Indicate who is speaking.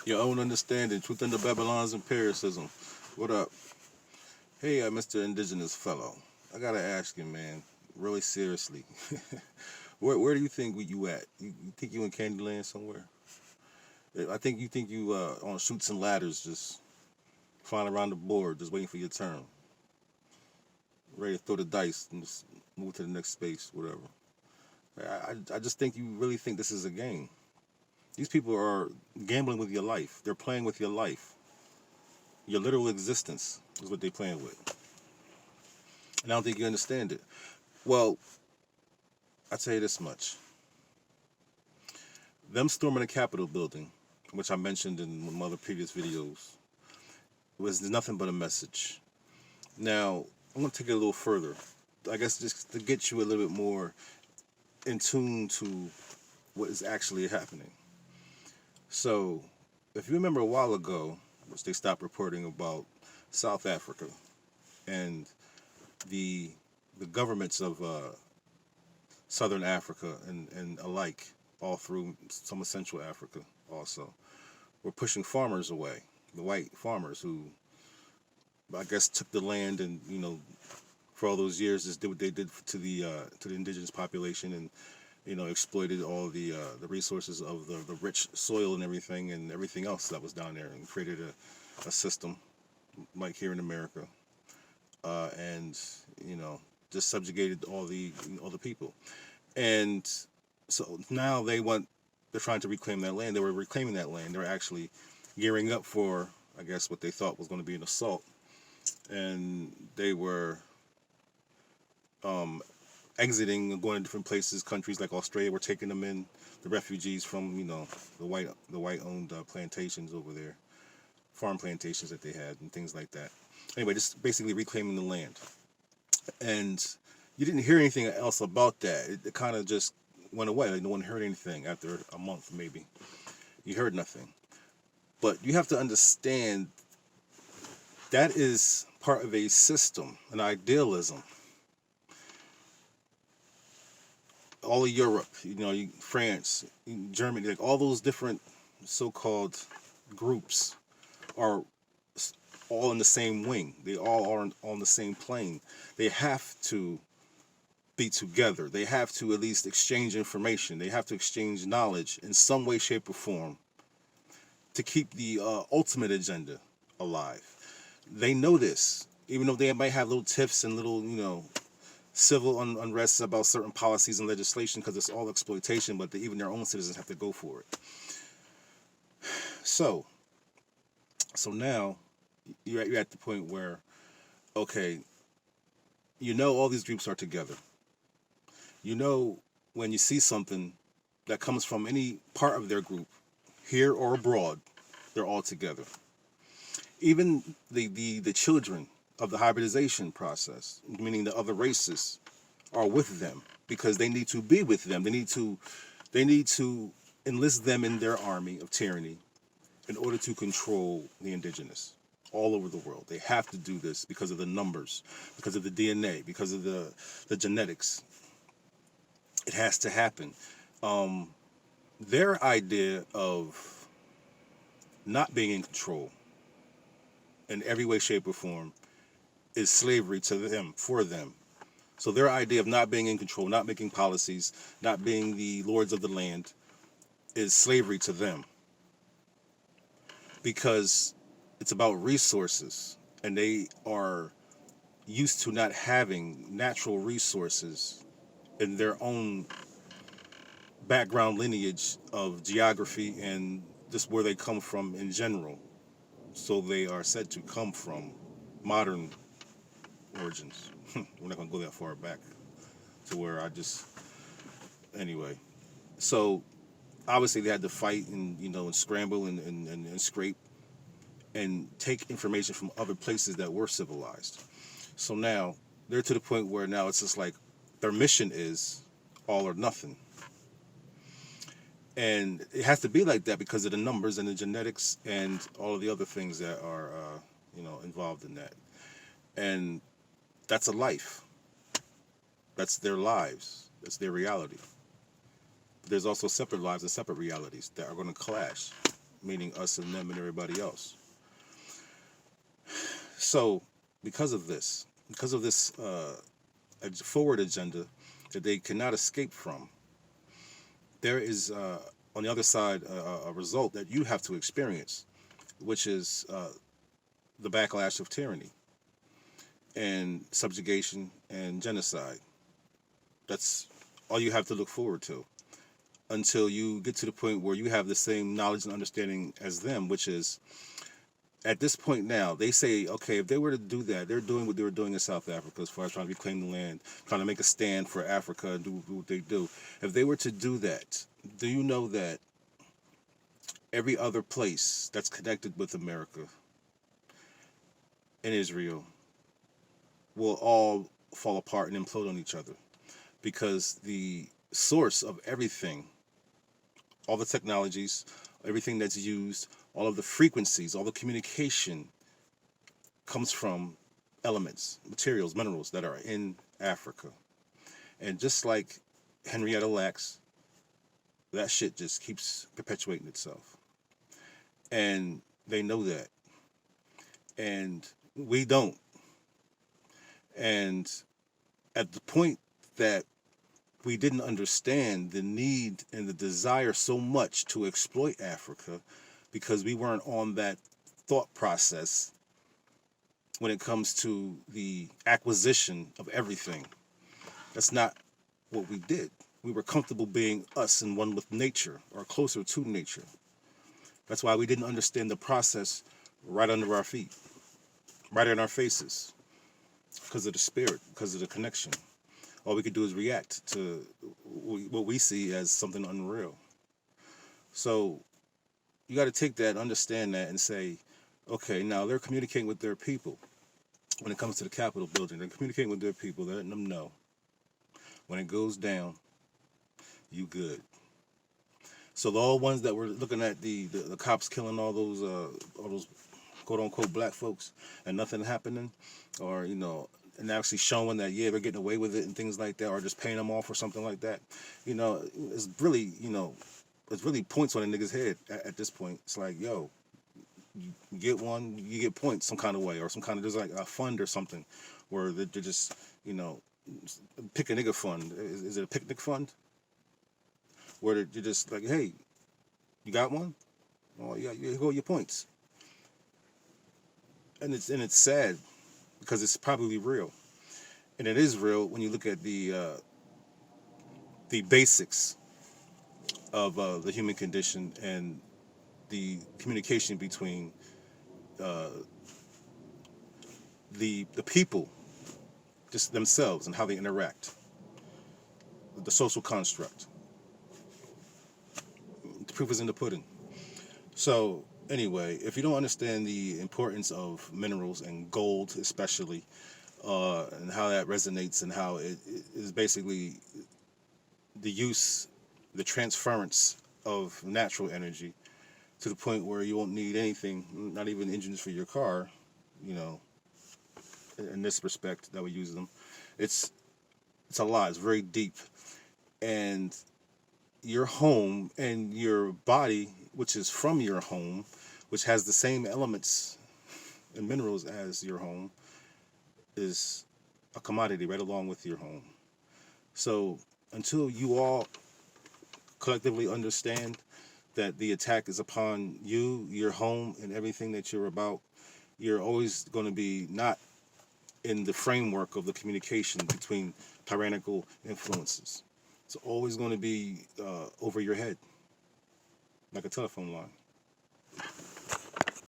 Speaker 1: Your own understanding, truth under Babylon's empiricism. What up? Hey, Mr. Indigenous fellow. I gotta ask you, man, really seriously. Where do you think you at? You think you in Candyland somewhere? I think you on shoots and ladders, just flying around the board, just waiting for your turn, ready to throw the dice and just move to the next space, whatever. I just think you really think this is a game. These people are gambling with your life. They're playing with your life. Your literal existence is what they're playing with. And I don't think you understand it. Well, I'll tell you this much. Them storming the Capitol building, which I mentioned in one of my other previous videos, was nothing but a message. Now, I'm going to take it a little further. I guess just to get you a little bit more in tune to what is actually happening. So, if you remember a while ago, which they stopped reporting about South Africa and the governments of Southern Africa and alike, all through some of Central Africa also, were pushing farmers away, the white farmers who, I guess, took the land and, for all those years just did what they did to the indigenous population and, exploited all the resources of the rich soil and everything else that was down there and created a system like here in America, and just subjugated all the people. And so now they're trying to reclaim that land. They were reclaiming that land. They were actually gearing up for, I guess, what they thought was going to be an assault. And they were exiting and going to different places. Countries like Australia were taking them in, the refugees from, the white owned plantations over there, farm plantations that they had and things like that. Anyway, just basically reclaiming the land. And you didn't hear anything else about that. It kind of just went away. Like no one heard anything after a month, maybe. You heard nothing. But you have to understand that is part of a system, an idealism. All of Europe, France, Germany, like all those different so-called groups are all in the same wing. They all are on the same plane. They have to be together. They have to at least exchange information. They have to exchange knowledge in some way, shape, or form to keep the ultimate agenda alive. They know this, even though they might have little tiffs and little, civil unrest about certain policies and legislation, because it's all exploitation, but even their own citizens have to go for it. So now you're at the point where, okay, all these groups are together. When you see something that comes from any part of their group, here or abroad, they're all together. Even the children of the hybridization process, meaning the other races, are with them because they need to be with them. They need to enlist them in their army of tyranny in order to control the indigenous all over the world. They have to do this because of the numbers, because of the DNA, because of the genetics. It has to happen. Their idea of not being in control in every way, shape, or form is slavery to them, for them. So their idea of not being in control, not making policies, not being the lords of the land is slavery to them. Because it's about resources, and they are used to not having natural resources in their own background lineage of geography and just where they come from in general. So they are said to come from modern origins. We're not going to go that far back to where anyway. So obviously they had to fight and scramble and scrape and take information from other places that were civilized. So now they're to the point where now it's just like their mission is all or nothing. And it has to be like that because of the numbers and the genetics and all of the other things that are, involved in that. And that's a life. That's their lives. That's their reality. But there's also separate lives and separate realities that are going to clash. meaning us and them and everybody else. So, because of this forward agenda that they cannot escape from, there is on the other side a result that you have to experience, which is the backlash of tyranny and subjugation and genocide. That's all you have to look forward to until you get to the point where you have the same knowledge and understanding as them, which is at this point now, they say, okay, if they were to do that, they're doing what they were doing in South Africa as far as trying to reclaim the land, trying to make a stand for Africa and do what they do. If they were to do that, do you know that every other place that's connected with America and Israel will all fall apart and implode on each other? Because the source of everything, all the technologies, everything that's used, all of the frequencies, all the communication comes from elements, materials, minerals that are in Africa. And just like Henrietta Lacks, that shit just keeps perpetuating itself. And they know that. And we don't. And at the point that we didn't understand the need and the desire so much to exploit Africa, because we weren't on that thought process when it comes to the acquisition of everything. That's not what we did. We were comfortable being us and one with nature, or closer to nature. That's why we didn't understand the process right under our feet, right in our faces, because of the spirit, because of the connection. All we could do is react to what we see as something unreal. So you got to take that, understand that, and say, okay, now they're communicating with their people. When it comes to the Capitol building, they're communicating with their people. They're letting them know when it goes down, you good. So the all ones that were looking at the cops killing all those quote unquote black folks and nothing happening, or and actually showing that they're getting away with it and things like that, or just paying them off or something like that, it's really it's really points on a nigga's head at this point. It's like, yo, you get one, you get points some kind of way, or some kind of, there's like a fund or something where they're just pick a nigga fund. Is it a picnic fund? Where you're just like, hey, you got one? Oh, yeah, here go your points. And it's sad because it's probably real, and it is real when you look at the basics of the human condition and the communication between the people, just themselves, and how they interact, the social construct. The proof is in the pudding. So anyway, if you don't understand the importance of minerals and gold especially, and how that resonates, and how it is basically the use, the transference of natural energy to the point where you won't need anything, not even engines for your car, in this respect that we use them. It's a lot. It's very deep. And your home and your body, which is from your home, which has the same elements and minerals as your home, is a commodity right along with your home. So until you all collectively understand that the attack is upon you, your home, and everything that you're about, you're always going to be not in the framework of the communication between tyrannical influences. It's always going to be over your head, like a telephone line.